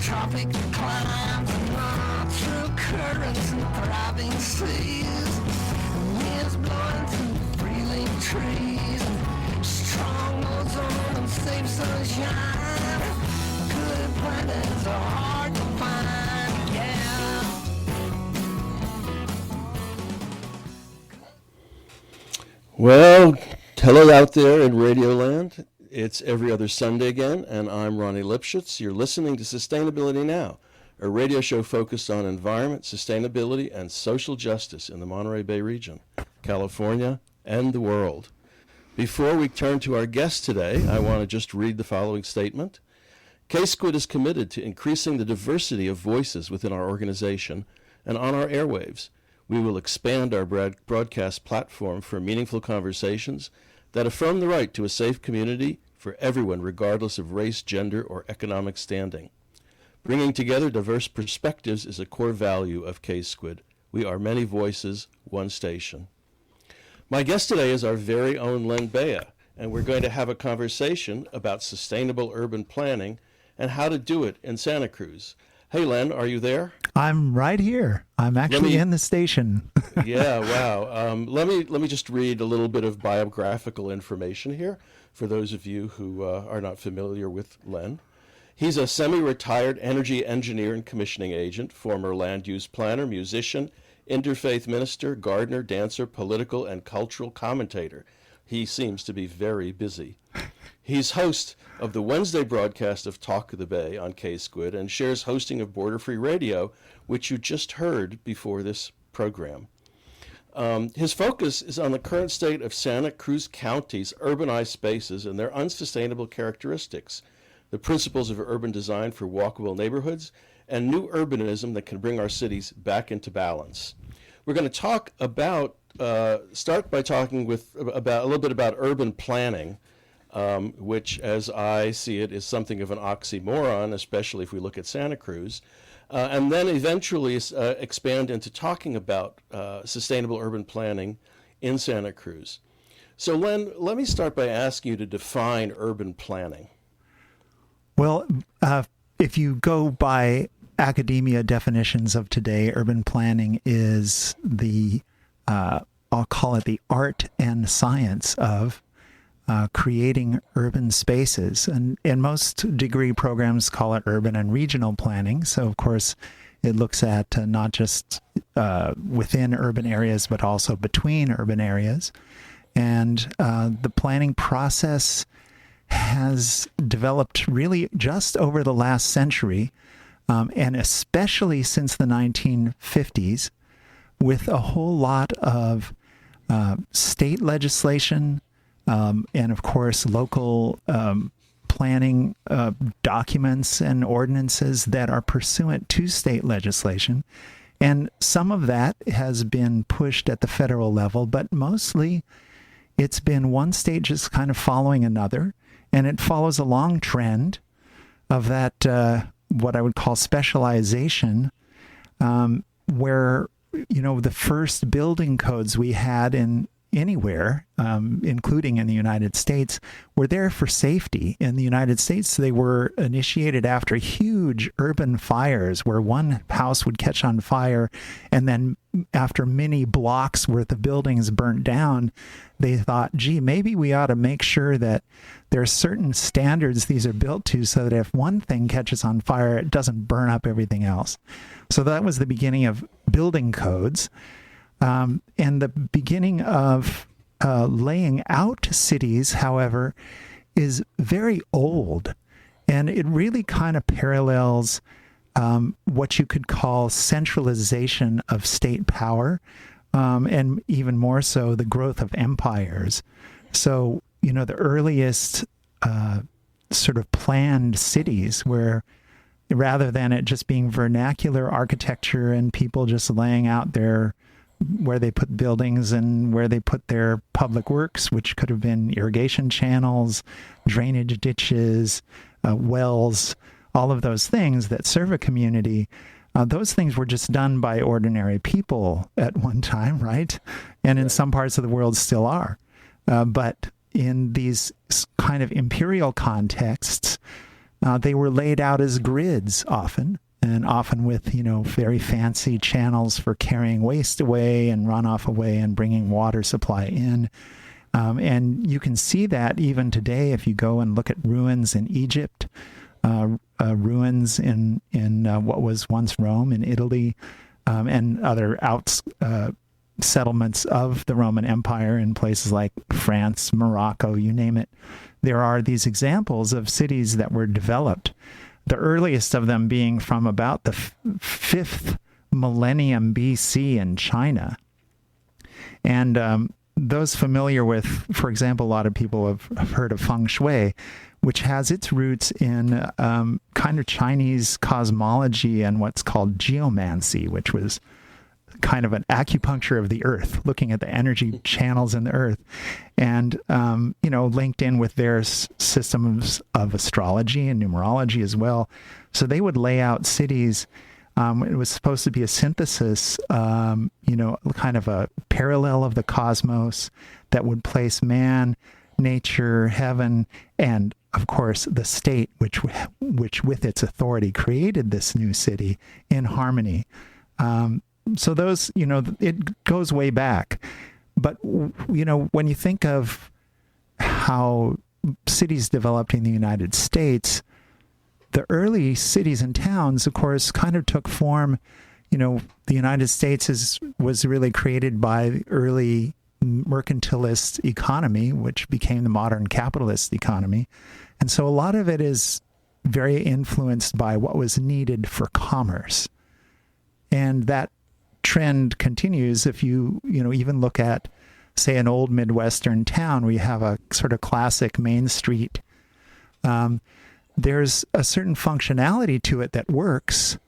tropic climes and run through currents and throbbing seas. Winds blowing through freezing trees and strong ozone and safe sunshine. Good planets are hard to find, yeah. Well, hello out there in Radio Land. It's every other Sunday again, and I'm Ronnie Lipschitz. You're listening to Sustainability Now, a radio show focused on environment, sustainability, and social justice in the Monterey Bay region, California, and the world. Before we turn to our guest today, I want to just read the following statement. K-Squid is committed to increasing the diversity of voices within our organization and on our airwaves. We will expand our broadcast platform for meaningful conversations that affirm the right to a safe community for everyone, regardless of race, gender, or economic standing. Bringing together diverse perspectives is a core value of K-Squid. We are many voices, one station. My guest today is our very own Len Beyea, and we're going to have a conversation about sustainable urban planning and how to do it in Santa Cruz. Hey, Len, are you there? I'm right here. I'm actually in the station. Yeah, wow. Let me just read a little bit of biographical information here for those of you who are not familiar with Len. He's a semi-retired energy engineer and commissioning agent, former land use planner, musician, interfaith minister, gardener, dancer, political and cultural commentator. He seems to be very busy. He's host of the Wednesday broadcast of Talk of the Bay on K-Squid and shares hosting of Border Free Radio, which you just heard before this program. His focus is on the current state of Santa Cruz County's urbanized spaces and their unsustainable characteristics, the principles of urban design for walkable neighborhoods, and new urbanism that can bring our cities back into balance. We're going to talk about, start by talking about a little bit about urban planning, which, as I see it, is something of an oxymoron, especially if we look at Santa Cruz, and then eventually expand into talking about sustainable urban planning in Santa Cruz. So, Len, let me start by asking you to define urban planning. Well, if you go by academia definitions of today, urban planning is the, I'll call it the art and science of creating urban spaces. And most degree programs call it urban and regional planning. So, of course, it looks at not just within urban areas, but also between urban areas. And the planning process has developed really just over the last century, and especially since the 1950s, with a whole lot of state legislation, and of course, local planning documents and ordinances that are pursuant to state legislation. And some of that has been pushed at the federal level, but mostly it's been one state just kind of following another. And it follows a long trend of that, what I would call specialization, where, the first building codes we had in anywhere, including in the United States, were there for safety. In the United States, they were initiated after huge urban fires where one house would catch on fire, and then after many blocks worth of buildings burnt down, they thought, gee, maybe we ought to make sure that there are certain standards these are built to so that if one thing catches on fire, it doesn't burn up everything else. So that was the beginning of building codes. And the beginning of laying out cities, however, is very old. And it really kind of parallels what you could call centralization of state power, and even more so the growth of empires. So, the earliest sort of planned cities where rather than it just being vernacular architecture and people just laying out where they put buildings and where they put their public works, which could have been irrigation channels, drainage ditches, wells, all of those things that serve a community. Those things were just done by ordinary people at one time, right? And in some parts of the world still are. But in these kind of imperial contexts, They were laid out as grids often, and often with, very fancy channels for carrying waste away and runoff away and bringing water supply in. And you can see that even today if you go and look at ruins in Egypt, ruins in what was once Rome in Italy, and other settlements of the Roman Empire in places like France, Morocco, you name it. There are these examples of cities that were developed, the earliest of them being from about the 5th millennium BC in China. And those familiar with, for example, a lot of people have heard of feng shui, which has its roots in kind of Chinese cosmology and what's called geomancy, which was kind of an acupuncture of the earth, looking at the energy channels in the earth, and linked in with their systems of astrology and numerology as well. So they would lay out cities. It was supposed to be a synthesis, kind of a parallel of the cosmos that would place man, nature, heaven, and of course the state, which with its authority created this new city in harmony. So those, it goes way back. But, when you think of how cities developed in the United States, the early cities and towns, of course, kind of took form. The United States was really created by the early mercantilist economy, which became the modern capitalist economy. And so a lot of it is very influenced by what was needed for commerce. And that trend continues if you even look at, say, an old Midwestern town where you have a sort of classic Main Street. There's a certain functionality to it that works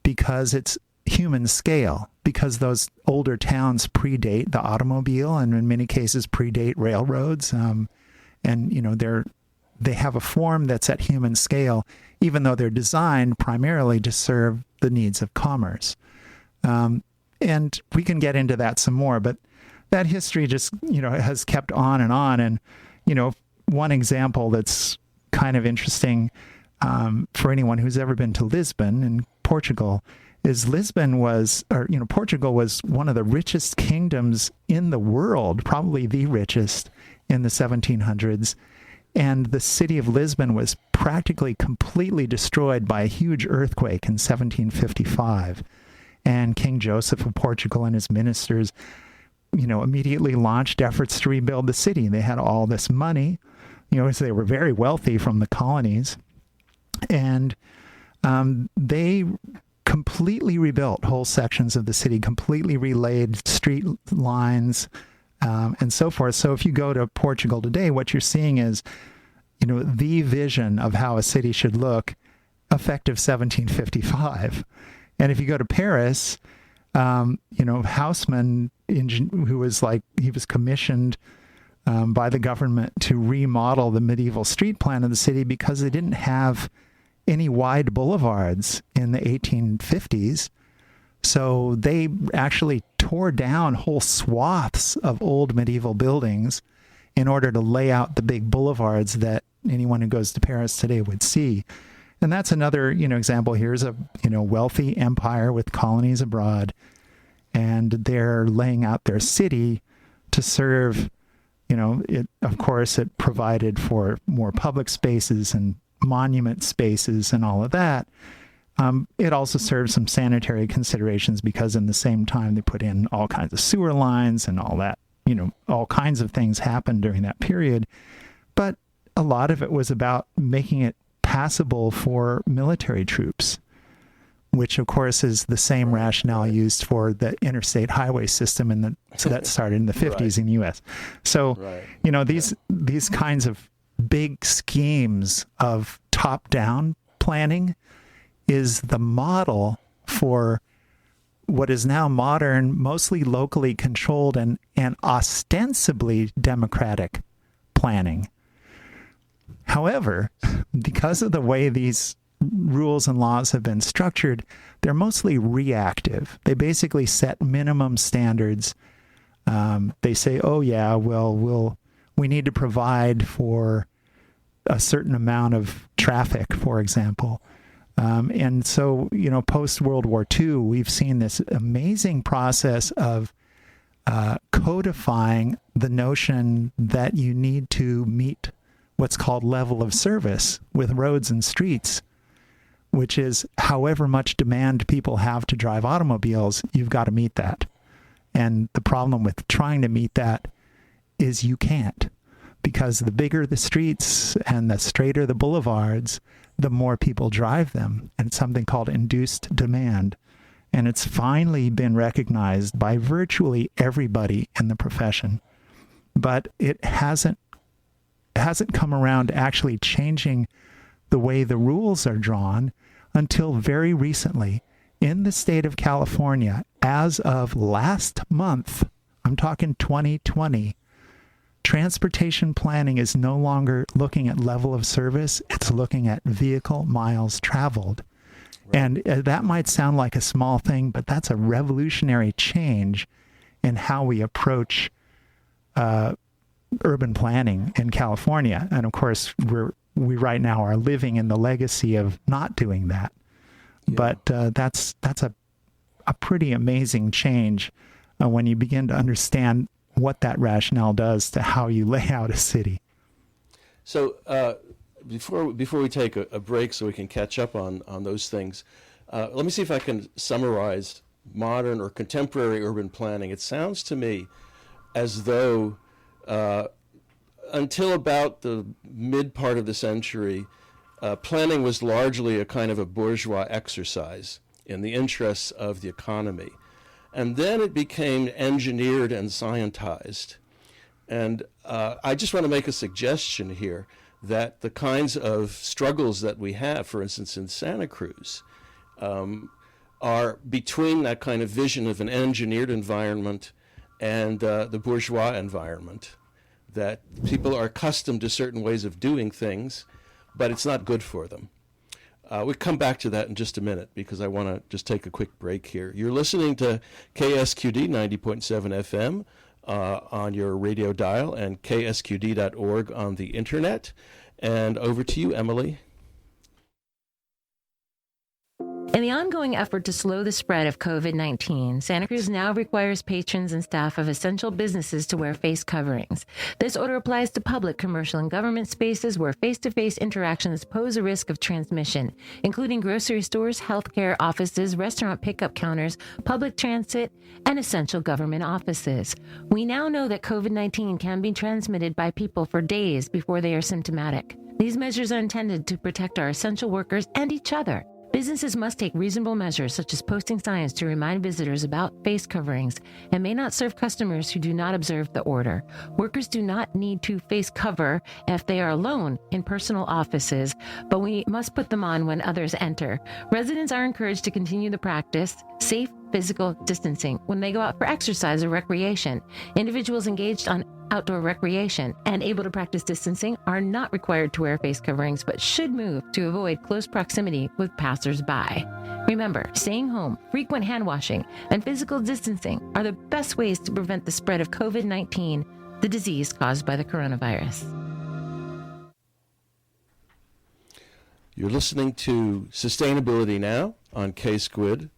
because it's human scale, because those older towns predate the automobile and in many cases predate railroads. They have a form that's at human scale, even though they're designed primarily to serve the needs of commerce. And we can get into that some more, but that history just, has kept on. And, one example that's kind of interesting for anyone who's ever been to Lisbon in Portugal is Portugal was one of the richest kingdoms in the world, probably the richest in the 1700s. And the city of Lisbon was practically completely destroyed by a huge earthquake in 1755. And King Joseph of Portugal and his ministers, immediately launched efforts to rebuild the city. They had all this money, so they were very wealthy from the colonies. And they completely rebuilt whole sections of the city, completely relaid street lines, and so forth. So if you go to Portugal today, what you're seeing is, the vision of how a city should look, effective 1755. And if you go to Paris, Haussmann, who was he was commissioned by the government to remodel the medieval street plan of the city because they didn't have any wide boulevards in the 1850s. So they actually tore down whole swaths of old medieval buildings in order to lay out the big boulevards that anyone who goes to Paris today would see. And that's another, example. Here's a, wealthy empire with colonies abroad, and they're laying out their city to serve, of course, it provided for more public spaces and monument spaces and all of that. It also serves some sanitary considerations because in the same time they put in all kinds of sewer lines and all that, all kinds of things happened during that period. But a lot of it was about making it passable for military troops, which of course is the same rationale used for the interstate highway system that started in the 50s right. in the U.S. So, right. These kinds of big schemes of top-down planning is the model for what is now modern, mostly locally controlled and ostensibly democratic planning. However, because of the way these rules and laws have been structured, they're mostly reactive. They basically set minimum standards. They say, oh yeah, well, we need to provide for, a certain amount of traffic, for example. And so, post World War II, we've seen this amazing process of codifying the notion that you need to meet what's called level of service with roads and streets, which is however much demand people have to drive automobiles, you've got to meet that. And the problem with trying to meet that is you can't, because the bigger the streets and the straighter the boulevards, the more people drive them. And it's something called induced demand. And it's finally been recognized by virtually everybody in the profession. But it hasn't come around to actually changing the way the rules are drawn until very recently. In the state of California, as of last month, I'm talking 2020, transportation planning is no longer looking at level of service, it's looking at vehicle miles traveled. Right. And that might sound like a small thing, but that's a revolutionary change in how we approach urban planning in California. And of course, we right now are living in the legacy of not doing that. Yeah. But that's a pretty amazing change when you begin to understand what that rationale does to how you lay out a city. So before we take a break so we can catch up on those things, let me see if I can summarize modern or contemporary urban planning. It sounds to me as though until about the mid part of the century, planning was largely a kind of a bourgeois exercise in the interests of the economy. And then it became engineered and scientized. And I just want to make a suggestion here that the kinds of struggles that we have, for instance, in Santa Cruz, are between that kind of vision of an engineered environment and the bourgeois environment, that people are accustomed to certain ways of doing things, but it's not good for them. We'll come back to that in just a minute because I want to just take a quick break here. You're listening to KSQD 90.7 FM on your radio dial and ksqd.org on the internet. And over to you, Emily. In the ongoing effort to slow the spread of COVID-19, Santa Cruz now requires patrons and staff of essential businesses to wear face coverings. This order applies to public, commercial, and government spaces where face-to-face interactions pose a risk of transmission, including grocery stores, healthcare offices, restaurant pickup counters, public transit, and essential government offices. We now know that COVID-19 can be transmitted by people for days before they are symptomatic. These measures are intended to protect our essential workers and each other. Businesses must take reasonable measures, such as posting signs to remind visitors about face coverings, and may not serve customers who do not observe the order. Workers do not need to face cover if they are alone in personal offices, but we must put them on when others enter. Residents are encouraged to continue the practice, safe physical distancing, when they go out for exercise or recreation. Individuals engaged on outdoor recreation and able to practice distancing are not required to wear face coverings, but should move to avoid close proximity with passers-by. Remember, staying home, frequent hand washing, and physical distancing are the best ways to prevent the spread of COVID-19, the disease caused by the coronavirus. You're listening to Sustainability Now on K-Squid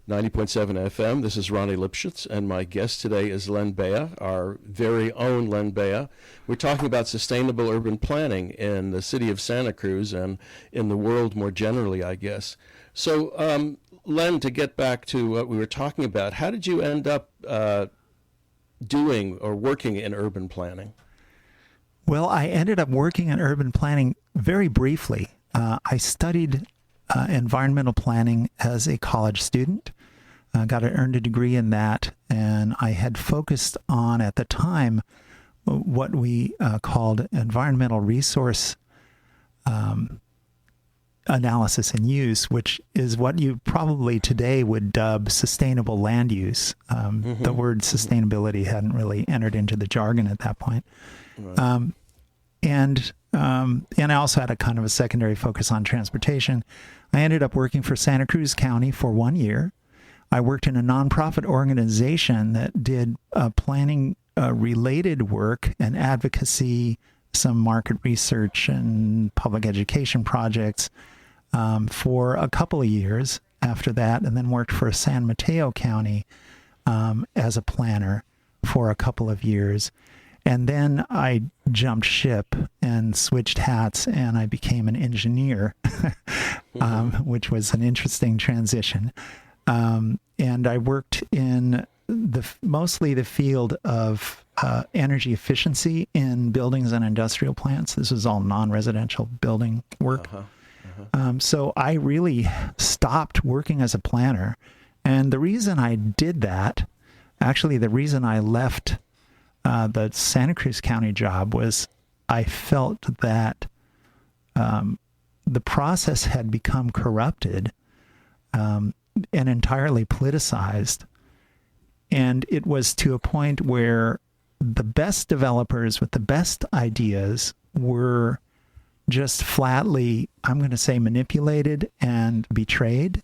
90.7 FM. This is Ronnie Lipschitz, and my guest today is Len Beyea, our very own Len Beyea. We're talking about sustainable urban planning in the city of Santa Cruz and in the world more generally, I guess. So, Len, to get back to what we were talking about, how did you end up doing or working in urban planning? Well, I ended up working in urban planning very briefly. I studied environmental planning as a college student, earned a degree in that, and I had focused on, at the time, what we called environmental resource analysis and use, which is what you probably today would dub sustainable land use. The word sustainability hadn't really entered into the jargon at that point. Right. And I also had a kind of a secondary focus on transportation. I ended up working for Santa Cruz County for 1 year. I worked in a nonprofit organization that did planning related work and advocacy some market research and public education projects for a couple of years after that, and then worked for San Mateo County as a planner for a couple of years. And then I jumped ship and switched hats, and I became an engineer, which was an interesting transition. And I worked in mostly the field of energy efficiency in buildings and industrial plants. This was all non-residential building work. So I really stopped working as a planner. And the reason I did that, actually the reason I left the Santa Cruz County job, was I felt that the process had become corrupted and entirely politicized. And it was to a point where the best developers with the best ideas were just flatly, I'm going to say, manipulated and betrayed.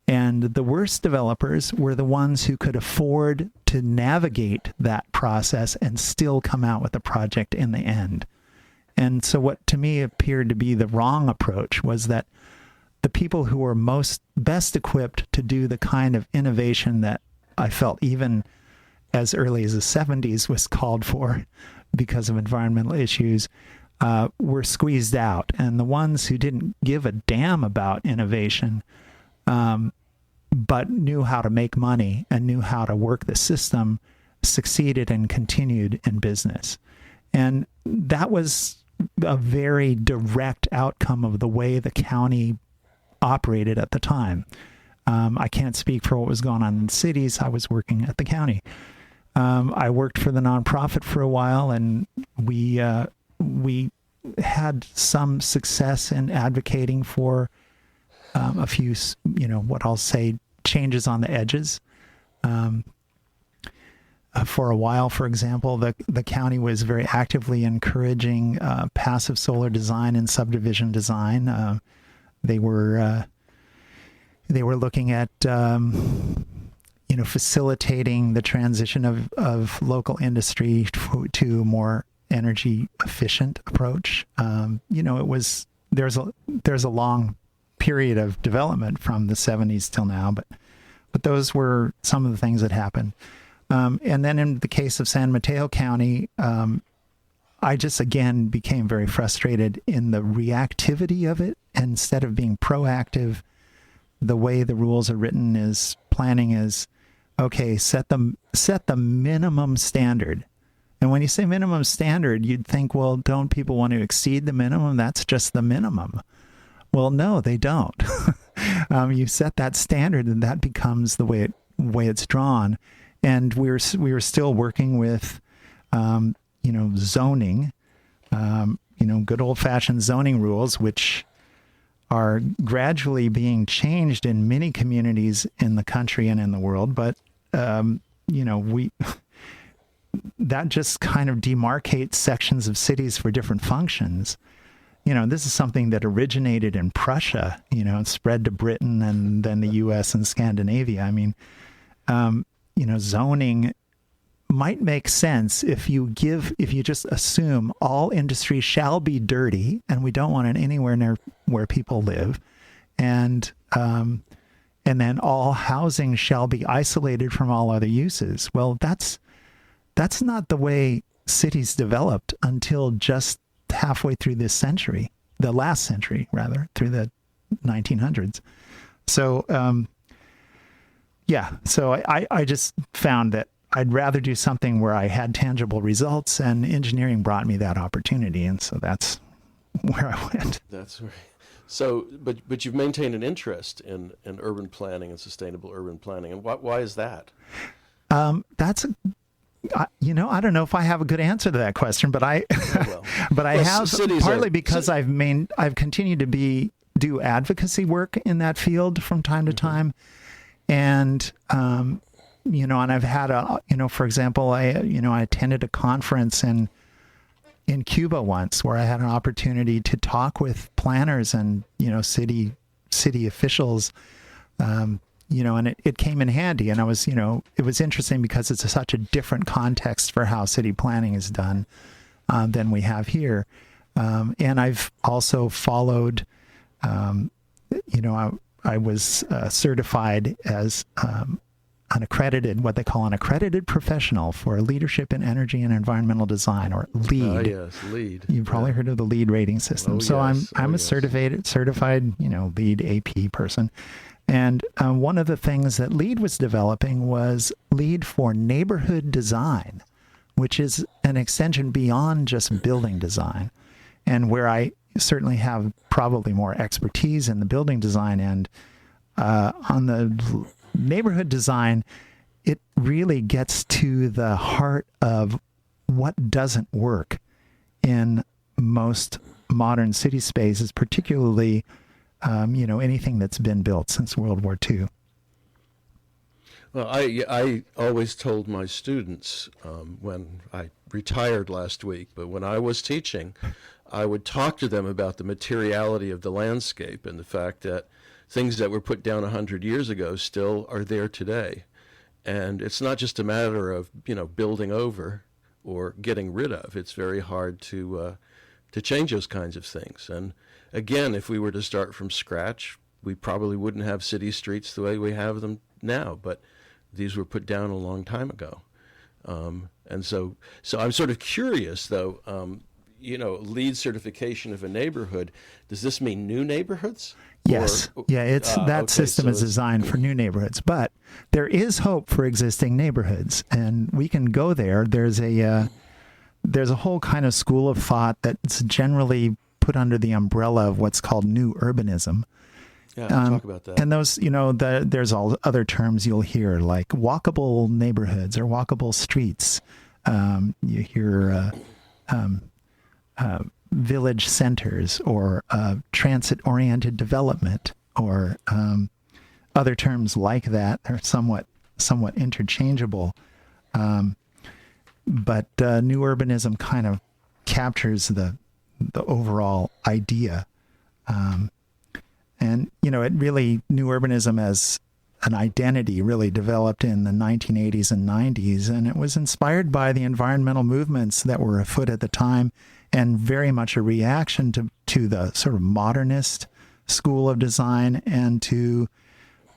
And the worst developers were the ones who could afford to navigate that process and still come out with a project in the end. And so what to me appeared to be the wrong approach was that the people who were best equipped to do the kind of innovation that I felt even as early as the 70s was called for because of environmental issues, were squeezed out. And the ones who didn't give a damn about innovation, but knew how to make money and knew how to work the system, succeeded and continued in business. And that was a very direct outcome of the way the county operated at the time. I can't speak for what was going on in the cities. I was working at the county. I worked for the nonprofit for a while, and we had some success in advocating for a few, what I'll say, changes on the edges. For a while, for example, the county was very actively encouraging passive solar design and subdivision design. They were looking at facilitating the transition of local industry to a more energy efficient approach. There's a long period of development from the 70s till now, but those were some of the things that happened. And then in the case of San Mateo County, I just again became very frustrated in the reactivity of it. Instead of being proactive, the way the rules are written is planning is, okay, set the minimum standard. And when you say minimum standard, you'd think, well, don't people want to exceed the minimum? That's just the minimum. Well, no, they don't. You set that standard, and that becomes the way it's drawn. And we were still working with, zoning, good old-fashioned zoning rules, which are gradually being changed in many communities in the country and in the world. But, that just kind of demarcates sections of cities for different functions. This is something that originated in Prussia, and spread to Britain and then the U.S. and Scandinavia. I mean, zoning might make sense if you just assume all industry shall be dirty and we don't want it anywhere near where people live. And then all housing shall be isolated from all other uses. Well, that's not the way cities developed until just halfway through this century, the last century, rather, through the 1900s. So, so I just found that I'd rather do something where I had tangible results, and engineering brought me that opportunity. And so that's where I went. That's right. So, but you've maintained an interest in urban planning and sustainable urban planning. And why is that? I don't know if I have a good answer to that question, but I have, partly because I've continued to do advocacy work in that field from time to time. And, and I've had for example, I attended a conference in Cuba once where I had an opportunity to talk with planners and, city officials, and it came in handy. And it was interesting because it's such a different context for how city planning is done. than we have here. And I've also followed, I was certified as what they call an accredited professional for leadership in energy and environmental design, or LEED. Yes, LEED. You've probably heard of the LEED rating system. I'm a certified, LEED AP person. And one of the things that LEED was developing was LEED for neighborhood design, which is an extension beyond just building design, and where I certainly have probably more expertise in the building design end. On the neighborhood design, it really gets to the heart of what doesn't work in most modern city spaces, particularly, anything that's been built since World War II. Well, I always told my students when I retired last week, but when I was teaching, I would talk to them about the materiality of the landscape and the fact that things that were put down 100 years ago still are there today. And it's not just a matter of, building over or getting rid of. It's very hard to change those kinds of things. And again, if we were to start from scratch, we probably wouldn't have city streets the way we have them now. But these were put down a long time ago. And so I'm sort of curious, though, LEED certification of a neighborhood, does this mean new neighborhoods? Yes. That system is designed for new neighborhoods, but there is hope for existing neighborhoods, and we can go there. There's a whole kind of school of thought that's generally put under the umbrella of what's called new urbanism. Yeah, talk about that. And those, there's all other terms you'll hear, like walkable neighborhoods or walkable streets. You hear village centers, or transit-oriented development, or other terms like that. They're somewhat interchangeable. But new urbanism kind of captures the overall idea. And, new urbanism as an identity really developed in the 1980s and 90s, and it was inspired by the environmental movements that were afoot at the time, and very much a reaction to the sort of modernist school of design and to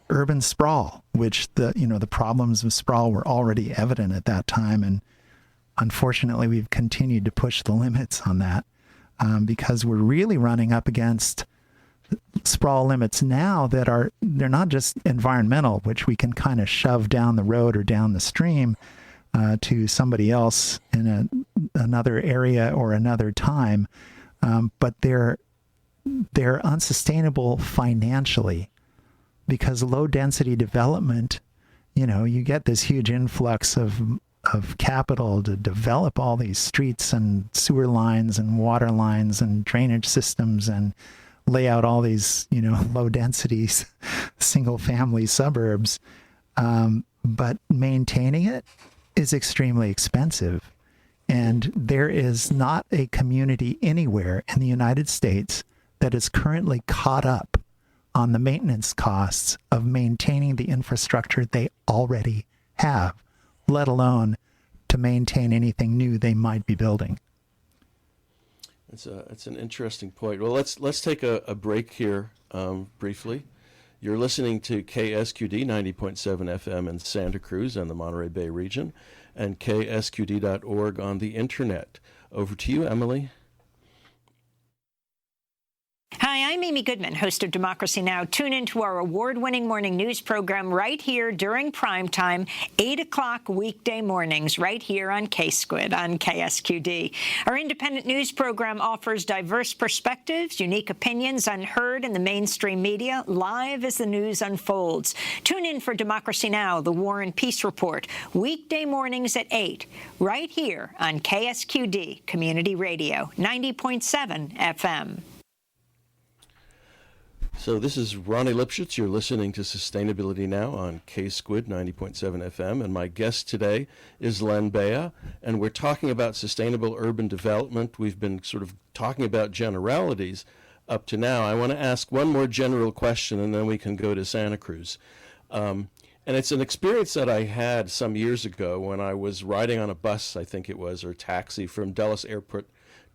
urban sprawl, which the problems of sprawl were already evident at that time. And unfortunately, we've continued to push the limits on that because we're really running up against sprawl limits now that they're not just environmental, which we can kind of shove down the road or down the stream to somebody else in another area or another time, but they're unsustainable financially, because low density development, you get this huge influx of capital to develop all these streets and sewer lines and water lines and drainage systems and lay out all these, low density single family suburbs. But maintaining it is extremely expensive. And there is not a community anywhere in the United States that is currently caught up on the maintenance costs of maintaining the infrastructure they already have, let alone to maintain anything new they might be building. It's an interesting point. Well, let's take a break here briefly. You're listening to KSQD 90.7 FM in Santa Cruz and the Monterey Bay region, and ksqd.org on the internet. Over to you, Emily. Hi, I'm Amy Goodman, host of Democracy Now! Tune into our award-winning morning news program right here during prime time, 8 o'clock weekday mornings, right here on K-Squid on KSQD. Our independent news program offers diverse perspectives, unique opinions unheard in the mainstream media, live as the news unfolds. Tune in for Democracy Now!, the War and Peace Report, weekday mornings at 8, right here on KSQD Community Radio, 90.7 FM. So this is Ronnie Lipschitz. You're listening to Sustainability Now on K-Squid 90.7 FM, and my guest today is Len Beyea, and we're talking about sustainable urban development. We've been sort of talking about generalities up to now. I want to ask one more general question, and then we can go to Santa Cruz. And it's an experience that I had some years ago when I was riding on a bus, I think it was, or taxi from Dulles Airport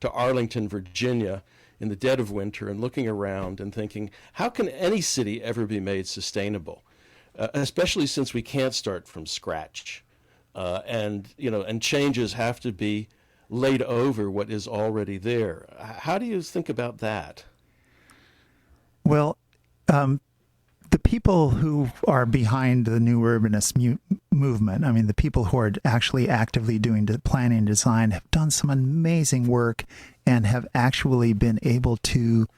to Arlington, Virginia in the dead of winter, and looking around and thinking, how can any city ever be made sustainable? Especially since we can't start from scratch. And changes have to be laid over what is already there. How do you think about that? Well, the people who are behind the new urbanist movement, I mean, the people who are actually actively doing the planning and design, have done some amazing work and have actually been able to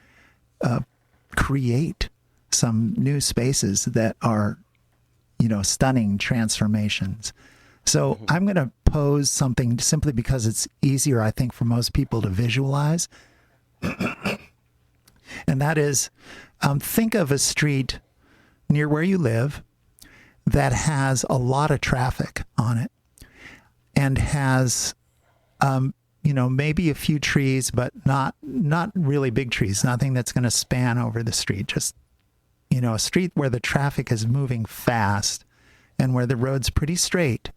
create some new spaces that are, stunning transformations. So I'm going to pose something simply because it's easier, I think, for most people to visualize. And that is, think of a street near where you live that has a lot of traffic on it and has, maybe a few trees, but not really big trees, nothing that's going to span over the street. Just, a street where the traffic is moving fast and where the road's pretty straight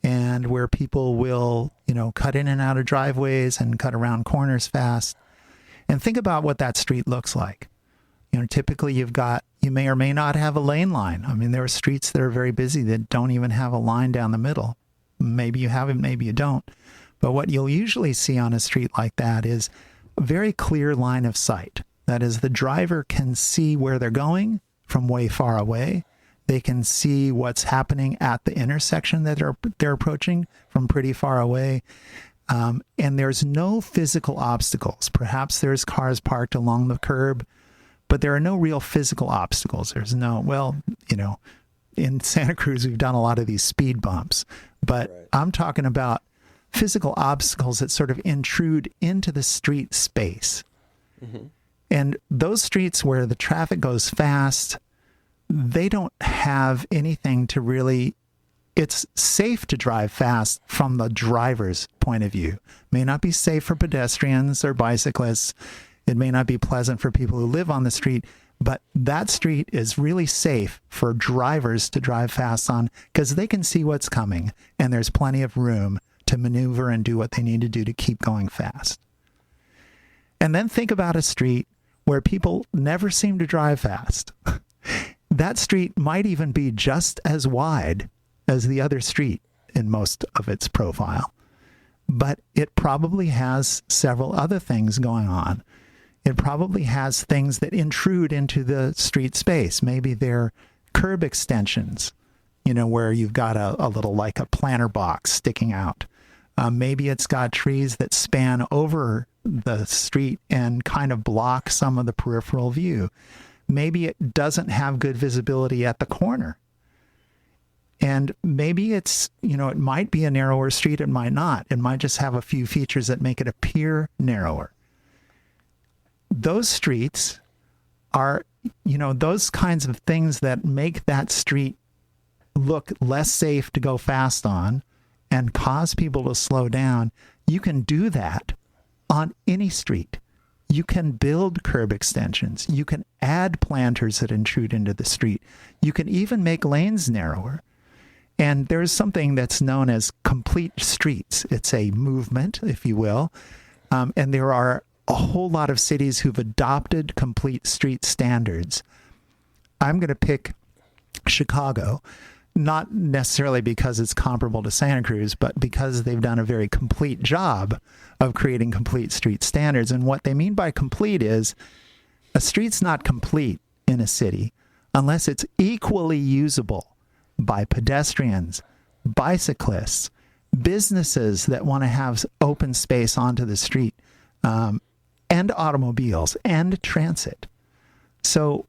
and where people will, cut in and out of driveways and cut around corners fast. And think about what that street looks like. Typically you may or may not have a lane line. I mean, there are streets that are very busy that don't even have a line down the middle. Maybe you have it, maybe you don't. But what you'll usually see on a street like that is a very clear line of sight. That is, the driver can see where they're going from way far away. They can see what's happening at the intersection that they're approaching from pretty far away. And there's no physical obstacles. Perhaps there's cars parked along the curb, but there are no real physical obstacles. There's in Santa Cruz, we've done a lot of these speed bumps, but right. I'm talking about physical obstacles that sort of intrude into the street space. Mm-hmm. And those streets where the traffic goes fast, they don't have anything to really, it's safe to drive fast from the driver's point of view. May not be safe for pedestrians or bicyclists. It may not be pleasant for people who live on the street, but that street is really safe for drivers to drive fast on because they can see what's coming and there's plenty of room to maneuver and do what they need to do to keep going fast. And then think about a street where people never seem to drive fast. That street might even be just as wide as the other street in most of its profile, but it probably has several other things going on. It probably has things that intrude into the street space. Maybe they're curb extensions, where you've got a little, like a planter box sticking out. Maybe it's got trees that span over the street and kind of block some of the peripheral view. Maybe it doesn't have good visibility at the corner. And maybe it's, it might be a narrower street, it might not. It might just have a few features that make it appear narrower. Those streets are, those kinds of things that make that street look less safe to go fast on and cause people to slow down. You can do that on any street. You can build curb extensions. You can add planters that intrude into the street. You can even make lanes narrower. And there's something that's known as complete streets. It's a movement, if you will. And there are a whole lot of cities who've adopted complete street standards. I'm going to pick Chicago, not necessarily because it's comparable to Santa Cruz, but because they've done a very complete job of creating complete street standards. And what they mean by complete is a street's not complete in a city unless it's equally usable by pedestrians, bicyclists, businesses that want to have open space onto the street, and automobiles and transit. So,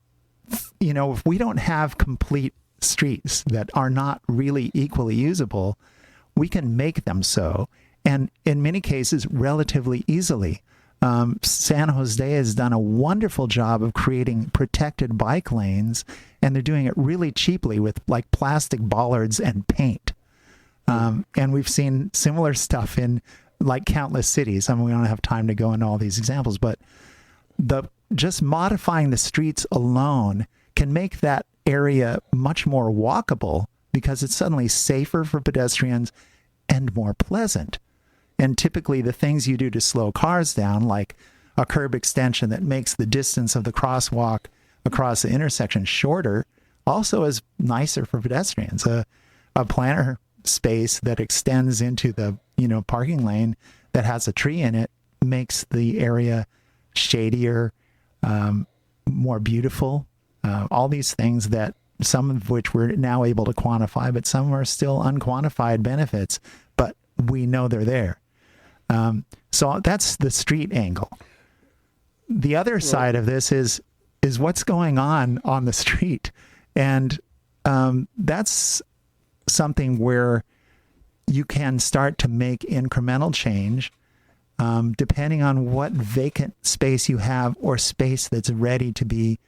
if we don't have complete streets that are not really equally usable, we can make them so. And in many cases, relatively easily. San Jose has done a wonderful job of creating protected bike lanes, and they're doing it really cheaply with like plastic bollards and paint. And we've seen similar stuff in like countless cities. I mean, we don't have time to go into all these examples, but just modifying the streets alone can make that area much more walkable because it's suddenly safer for pedestrians and more pleasant. And typically the things you do to slow cars down, like a curb extension that makes the distance of the crosswalk across the intersection shorter, also is nicer for pedestrians. A planter space that extends into the parking lane that has a tree in it makes the area shadier, more beautiful. All these things that some of which we're now able to quantify, but some are still unquantified benefits, but we know they're there. So that's the street angle. The other side of this is what's going on the street. And that's something where you can start to make incremental change depending on what vacant space you have or space that's ready to be,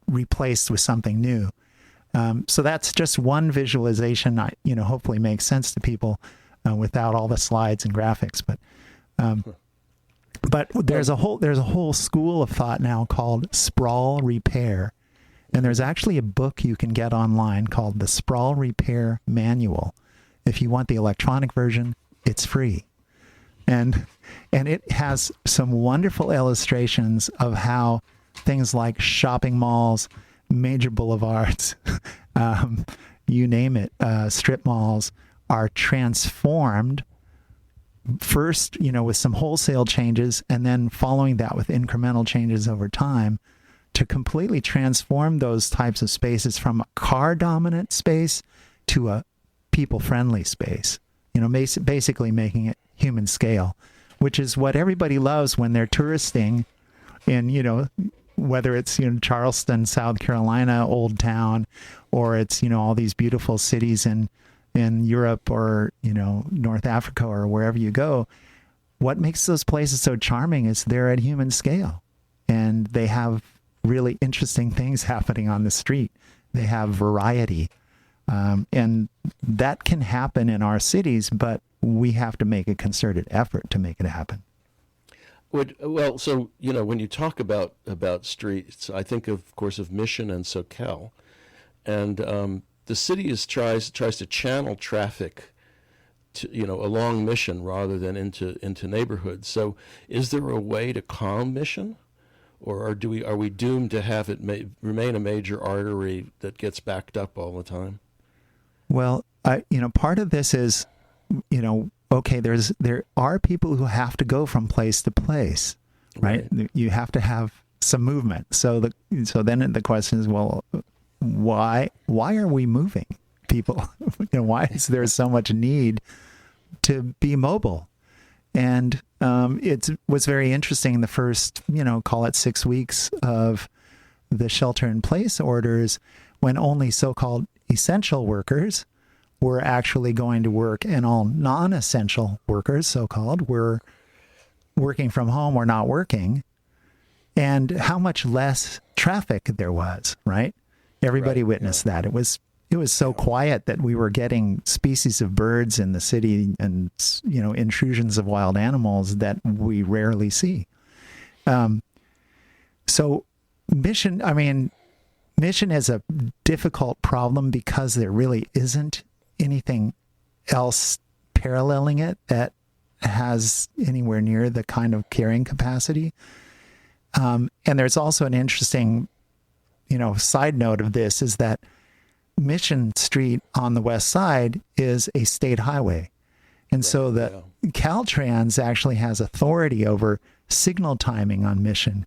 replaced with something new. So that's just one visualization, hopefully makes sense to people without all the slides and graphics. But there's a whole school of thought now called sprawl repair. And there's actually a book you can get online called the Sprawl Repair Manual. If you want the electronic version, it's free. And it has some wonderful illustrations of how things like shopping malls, major boulevards, you name it, strip malls are transformed first, with some wholesale changes, and then following that with incremental changes over time to completely transform those types of spaces from a car-dominant space to a people-friendly space, basically making it human scale, which is what everybody loves when they're touristing in, whether it's, Charleston, South Carolina, Old Town, or it's, all these beautiful cities in Europe or, North Africa or wherever you go. What makes those places so charming is they're at human scale and they have really interesting things happening on the street. They have variety. And that can happen in our cities, but we have to make a concerted effort to make it happen. Well, so, when you talk about streets, I think, of course, of Mission and SoCal. And the city tries to channel traffic to, along Mission rather than into neighborhoods. So is there a way to calm Mission? Or are we doomed to have it remain a major artery that gets backed up all the time? Well, part of this is, okay, there are people who have to go from place to place, right? You have to have some movement. So then the question is, well, why are we moving people? Why is there so much need to be mobile? And it was very interesting in the first, call it 6 weeks of the shelter-in-place orders, when only so-called essential workers were actually going to work, and all non-essential workers, so-called, were working from home or not working, and how much less traffic there was, right? Everybody witnessed that. It was so quiet that we were getting species of birds in the city and, intrusions of wild animals that we rarely see. So Mission is a difficult problem because there really isn't anything else paralleling it that has anywhere near the kind of carrying capacity. And there's also an interesting, side note of this is that Mission Street on the west side is a state highway. And so the Caltrans actually has authority over signal timing on Mission.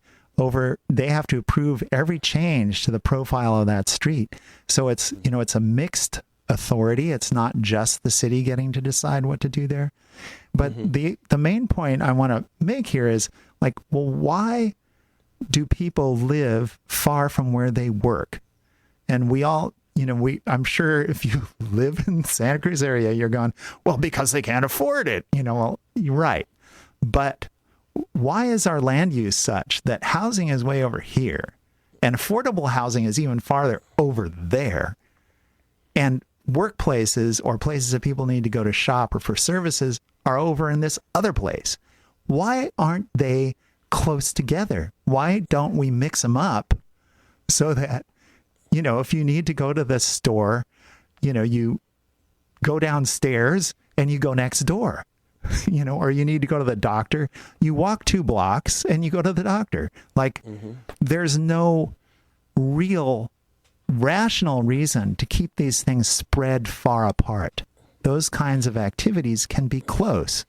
They have to approve every change to the profile of that street. So it's, it's a mixed authority. It's not just the city getting to decide what to do there. But the main point I want to make here is why do people live far from where they work? And we all, I'm sure if you live in the Santa Cruz area, you're going, well, because they can't afford it. Well, you're right. But why is our land use such that housing is way over here and affordable housing is even farther over there? And workplaces or places that people need to go to shop or for services are over in this other place. Why aren't they close together? Why don't we mix them up so that if you need to go to the store, you go downstairs and you go next door, or you need to go to the doctor, you walk 2 blocks and you go to the doctor. Like, there's no real rational reason to keep these things spread far apart. Those kinds of activities can be close.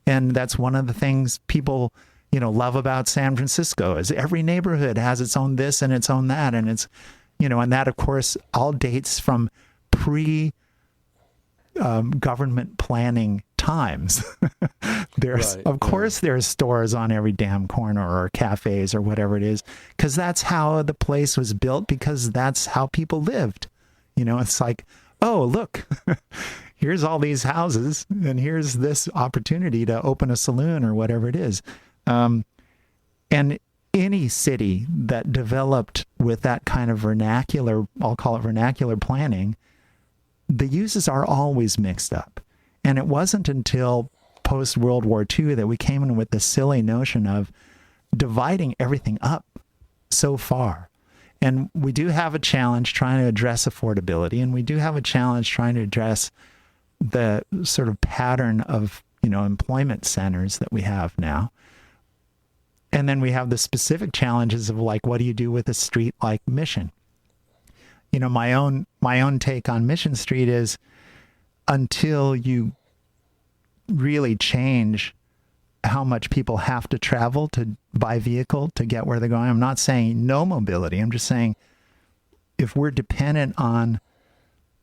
And that's one of the things people, love about San Francisco, is every neighborhood has its own this and its own that. And it's, and that, of course, all dates from government planning times. Of course, there's stores on every damn corner, or cafes, or whatever it is, because that's how the place was built, because that's how people lived. It's like, oh, look, here's all these houses, and here's this opportunity to open a saloon or whatever it is. And any city that developed with that kind of vernacular, I'll call it vernacular planning, the uses are always mixed up. And it wasn't until post-World War II that we came in with the silly notion of dividing everything up so far. And we do have a challenge trying to address affordability, and we do have a challenge trying to address the sort of pattern of, employment centers that we have now. And then we have the specific challenges of, like, what do you do with a street like Mission? My own take on Mission Street is, until you really change how much people have to travel to by vehicle to get where they're going. I'm not saying no mobility. I'm just saying, if we're dependent on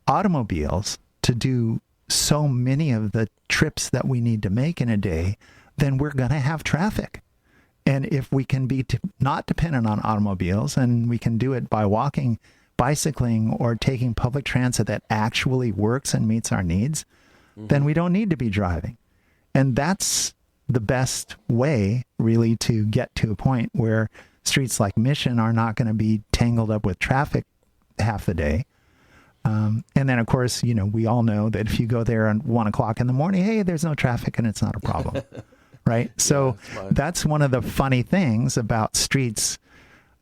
automobiles to do so many of the trips that we need to make in a day, then we're going to have traffic. And if we can be not dependent on automobiles, and we can do it by walking, bicycling, or taking public transit that actually works and meets our needs, then we don't need to be driving. And that's the best way, really, to get to a point where streets like Mission are not going to be tangled up with traffic half the day. And then, of course, we all know that if you go there at 1 o'clock in the morning, hey, there's no traffic and it's not a problem. Right? So that's one of the funny things about streets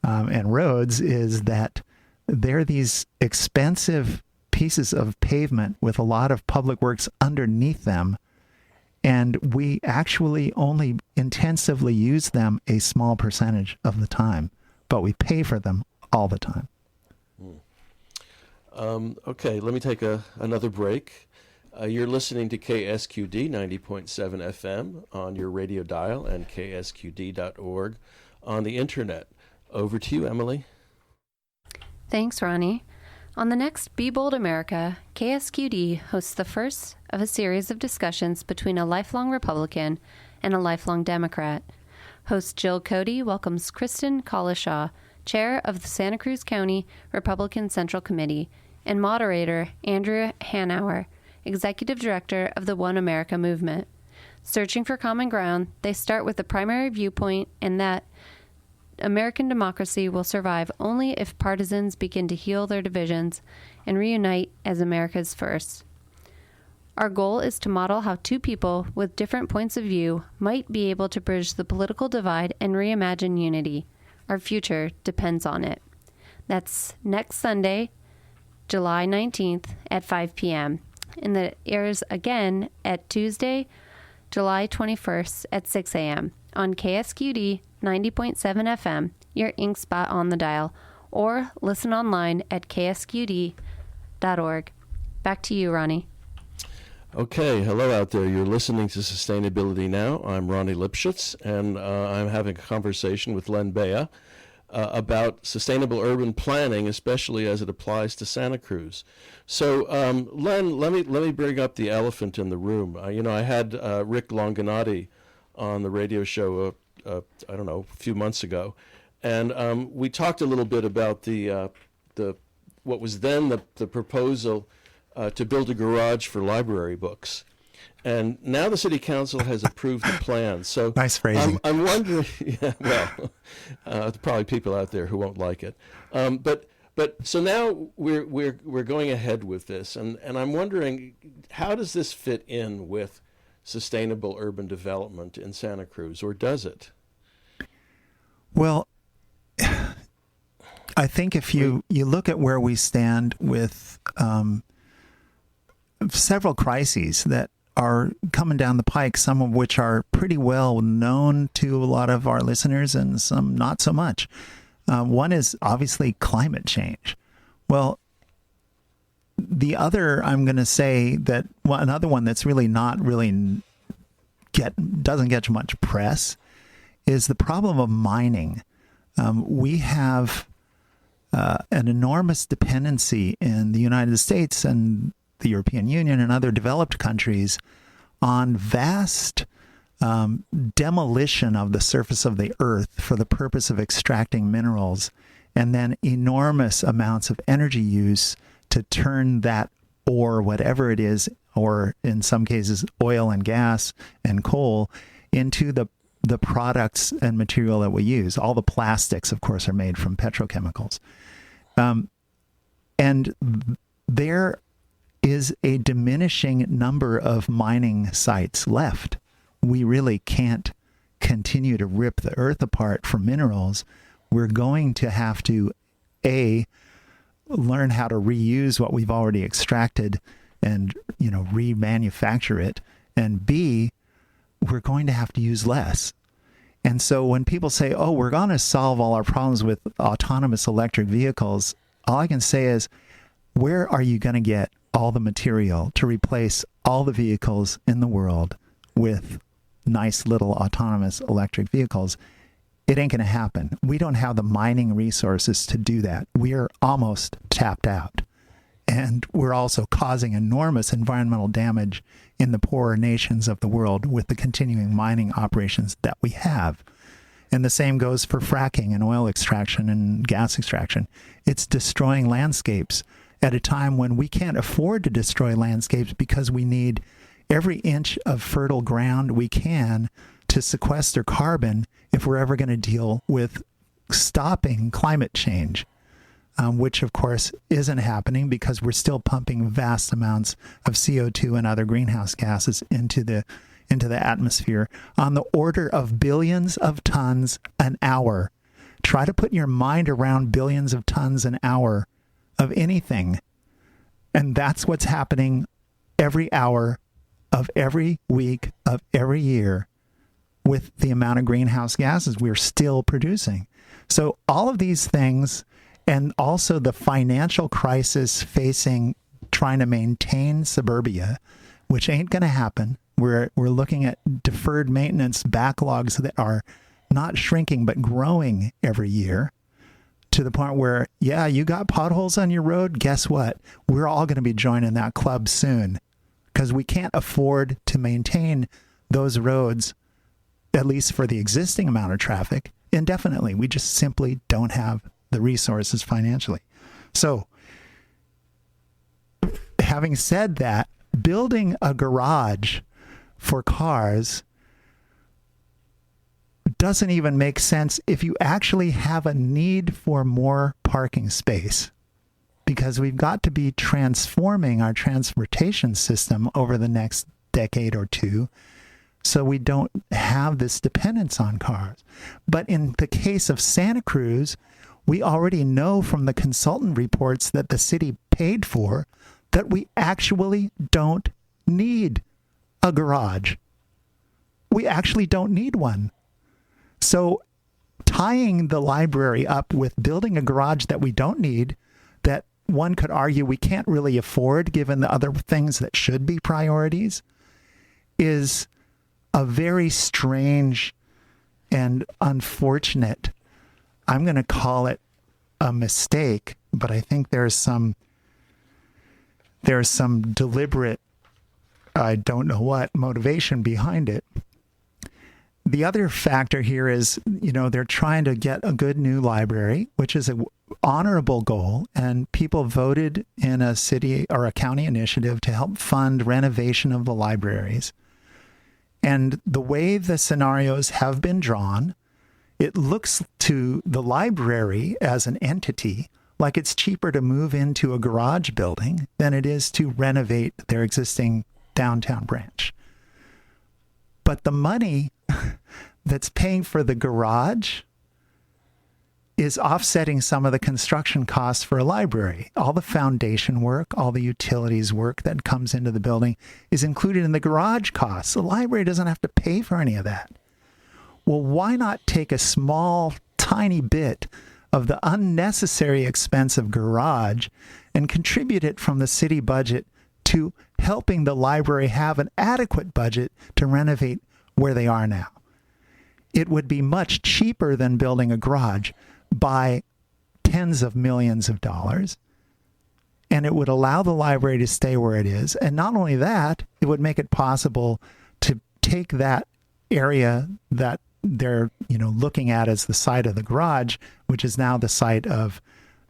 and roads, is that they're these expensive pieces of pavement with a lot of public works underneath them. And we actually only intensively use them a small percentage of the time, but we pay for them all the time. Okay, let me take another break. You're listening to KSQD 90.7 FM on your radio dial and ksqd.org on the internet. Over to you, Emily. Thanks, Ronnie. On the next Be Bold America, KSQD hosts the first of a series of discussions between a lifelong Republican and a lifelong Democrat. Host Jill Cody welcomes Kristen Collishaw, chair of the Santa Cruz County Republican Central Committee, and moderator Andrew Hanauer, executive director of the One America movement. Searching for common ground, they start with the primary viewpoint, and that American democracy will survive only if partisans begin to heal their divisions and reunite as America's first. Our goal is to model how two people with different points of view might be able to bridge the political divide and reimagine unity. Our future depends on it. That's next Sunday, July 19th at 5 p.m. And that airs again at Tuesday, July 21st at 6 a.m. on KSQD 90.7 FM, your ink spot on the dial, or listen online at ksqd.org. Back to you, Ronnie. Okay, hello out there. You're listening to Sustainability Now. I'm Ronnie Lipschitz, and I'm having a conversation with Len Beyea about sustainable urban planning, especially as it applies to Santa Cruz. So, Len, let me bring up the elephant in the room. I had Rick Longanati on the radio show, I don't know, a few months ago, and we talked a little bit about the what was then the proposal to build a garage for library books. And now the city council has approved the plan. So nice phrasing. I'm wondering, yeah, well, there's probably people out there who won't like it. But so now we're going ahead with this, and I'm wondering, how does this fit in with sustainable urban development in Santa Cruz, or does it? Well, I think if you look at where we stand with several crises that are coming down the pike, some of which are pretty well known to a lot of our listeners and some not so much. One is obviously climate change. Well, the other, I'm going to say that another one that's really doesn't get much press is the problem of mining. We have an enormous dependency in the United States and the European Union and other developed countries on vast demolition of the surface of the earth for the purpose of extracting minerals, and then enormous amounts of energy use to turn that ore, whatever it is, or in some cases oil and gas and coal, into the products and material that we use. All the plastics, of course, are made from petrochemicals. And there is a diminishing number of mining sites left. We really can't continue to rip the earth apart for minerals. We're going to have to, A, learn how to reuse what we've already extracted and, remanufacture it. And B, we're going to have to use less. And so when people say, oh, we're going to solve all our problems with autonomous electric vehicles, all I can say is, where are you going to get all the material to replace all the vehicles in the world with nice little autonomous electric vehicles? It ain't going to happen. We don't have the mining resources to do that. We are almost tapped out. And we're also causing enormous environmental damage in the poorer nations of the world with the continuing mining operations that we have. And the same goes for fracking and oil extraction and gas extraction. It's destroying landscapes at a time when we can't afford to destroy landscapes because we need every inch of fertile ground we can to sequester carbon if we're ever going to deal with stopping climate change, which of course isn't happening because we're still pumping vast amounts of CO2 and other greenhouse gases into the atmosphere on the order of billions of tons an hour. Try to put your mind around billions of tons an hour of anything. And that's what's happening every hour of every week of every year with the amount of greenhouse gases we're still producing. So all of these things, and also the financial crisis facing trying to maintain suburbia, which ain't going to happen. We're looking at deferred maintenance backlogs that are not shrinking but growing every year, to the point where, yeah, you got potholes on your road. Guess what? We're all going to be joining that club soon because we can't afford to maintain those roads, at least for the existing amount of traffic, indefinitely. We just simply don't have the resources financially. So, having said that, building a garage for cars doesn't even make sense if you actually have a need for more parking space, because we've got to be transforming our transportation system over the next decade or two so we don't have this dependence on cars. But in the case of Santa Cruz, we already know from the consultant reports that the city paid for that we actually don't need a garage. We actually don't need one. So tying the library up with building a garage that we don't need, that one could argue we can't really afford given the other things that should be priorities, is a very strange and unfortunate, I'm going to call it a mistake, but I think there's some deliberate, I don't know what, motivation behind it. The other factor here is, they're trying to get a good new library, which is an honorable goal, and people voted in a city or a county initiative to help fund renovation of the libraries. And the way the scenarios have been drawn, it looks to the library as an entity like it's cheaper to move into a garage building than it is to renovate their existing downtown branch. But the money that's paying for the garage is offsetting some of the construction costs for a library. All the foundation work, all the utilities work that comes into the building is included in the garage costs. The library doesn't have to pay for any of that. Well, why not take a small, tiny bit of the unnecessary expense of garage and contribute it from the city budget to helping the library have an adequate budget to renovate where they are now? It would be much cheaper than building a garage by tens of millions of dollars, and it would allow the library to stay where it is. And not only that, it would make it possible to take that area that they're looking at as the site of the garage, which is now the site of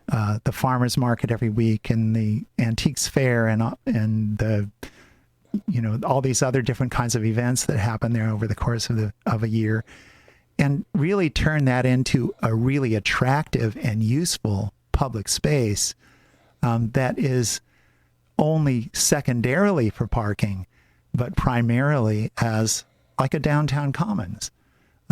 the farmers market every week and the antiques fair and the all these other different kinds of events that happen there over the course of a year, and really turn that into a really attractive and useful public space that is only secondarily for parking, but primarily as like a downtown commons,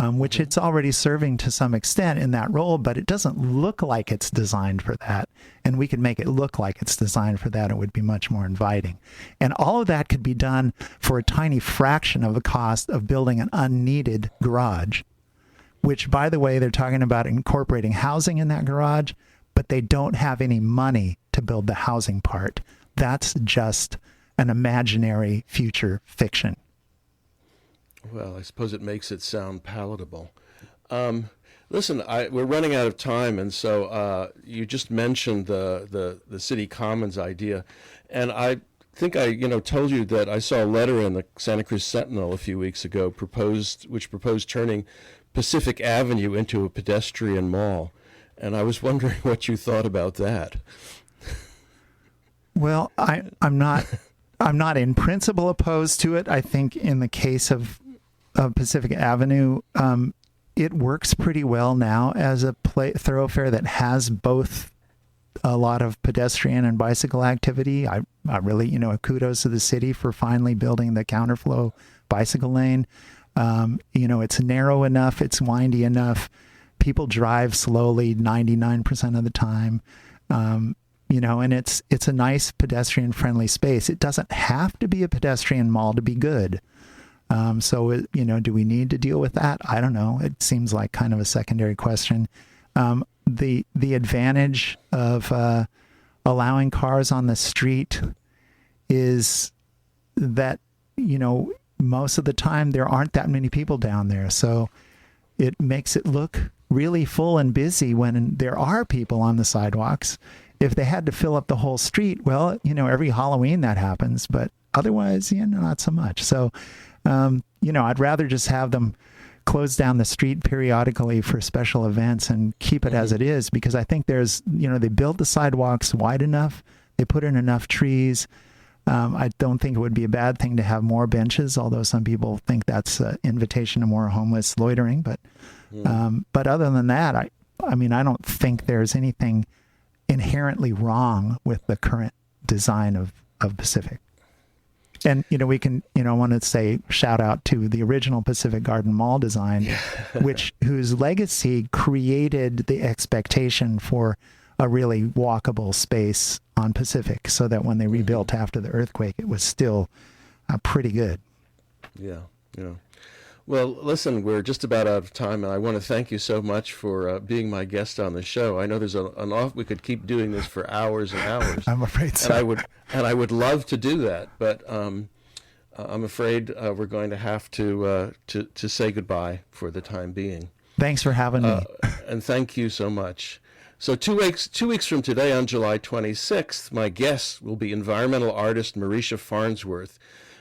which it's already serving to some extent in that role, but it doesn't look like it's designed for that. And we could make it look like it's designed for that. It would be much more inviting. And all of that could be done for a tiny fraction of the cost of building an unneeded garage, which, by the way, they're talking about incorporating housing in that garage, but they don't have any money to build the housing part. That's just an imaginary future fiction. Well, I suppose it makes it sound palatable. Listen, we're running out of time, and so you just mentioned the city commons idea, and I think I told you that I saw a letter in the Santa Cruz Sentinel a few weeks ago which proposed turning Pacific Avenue into a pedestrian mall, and I was wondering what you thought about that. Well, I'm not in principle opposed to it. I think in the case of Pacific Avenue, it works pretty well now as a thoroughfare that has both a lot of pedestrian and bicycle activity. I really, kudos to the city for finally building the counterflow bicycle lane. It's narrow enough, it's windy enough. People drive slowly 99% of the time. And it's a nice pedestrian friendly space. It doesn't have to be a pedestrian mall to be good. Do we need to deal with that? I don't know. It seems like kind of a secondary question. The advantage of allowing cars on the street is that, most of the time there aren't that many people down there. So it makes it look really full and busy when there are people on the sidewalks. If they had to fill up the whole street, well, every Halloween that happens, but otherwise, not so much. So, I'd rather just have them close down the street periodically for special events and keep it as it is, because I think there's, they built the sidewalks wide enough. They put in enough trees. I don't think it would be a bad thing to have more benches, although some people think that's an invitation to more homeless loitering. But other than that, I don't think there's anything inherently wrong with the current design of Pacific. And, we can, I want to say shout out to the original Pacific Garden Mall design, whose legacy created the expectation for a really walkable space on Pacific, so that when they rebuilt after the earthquake, it was still pretty good. Yeah. Well, listen, we're just about out of time, and I want to thank you so much for being my guest on the show. I know there's we could keep doing this for hours and hours. I'm afraid so. And I would love to do that, but I'm afraid we're going to have to say goodbye for the time being. Thanks for having me. And thank you so much. So 2 weeks from today, on July 26th, my guest will be environmental artist Marisha Farnsworth.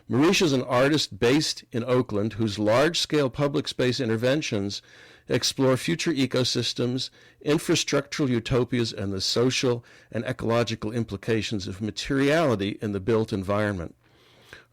Marisha is an artist based in Oakland whose large-scale public space interventions explore future ecosystems, infrastructural utopias, and the social and ecological implications of materiality in the built environment.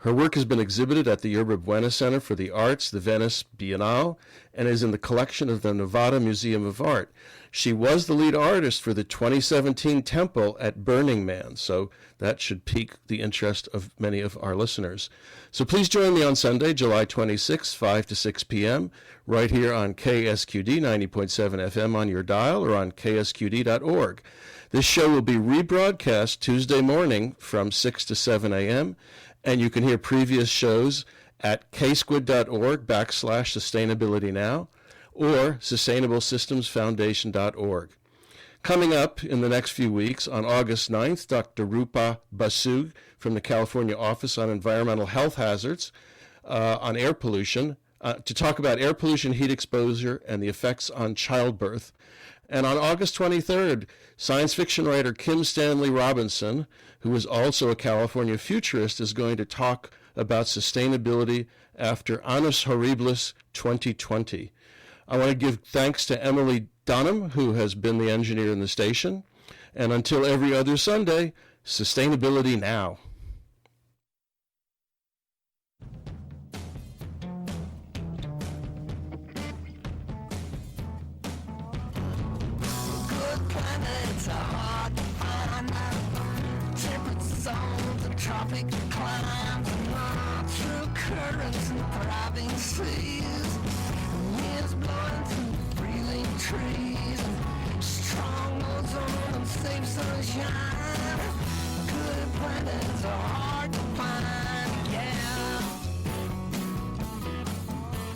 Her work has been exhibited at the Yerba Buena Center for the Arts, the Venice Biennale, and is in the collection of the Nevada Museum of Art. She was the lead artist for the 2017 Temple at Burning Man, so that should pique the interest of many of our listeners. So please join me on Sunday, July 26, 5 to 6 p.m., right here on KSQD 90.7 FM on your dial or on ksqd.org. This show will be rebroadcast Tuesday morning from 6 to 7 a.m., and you can hear previous shows at ksquid.org/sustainability-now or sustainablesystemsfoundation.org. Coming up in the next few weeks, on August 9th, Dr. Rupa Basu from the California Office on Environmental Health Hazards on air pollution to talk about air pollution, heat exposure, and the effects on childbirth. And on August 23rd, science fiction writer Kim Stanley Robinson, who is also a California futurist, is going to talk about sustainability after Annus Horribilis 2020. I want to give thanks to Emily Dunham, who has been the engineer in the station. And until every other Sunday, sustainability now. Tropic climes and on through currents and thriving seas. Winds blowing through breathing trees and strong ozone and safe sunshine. Good planets are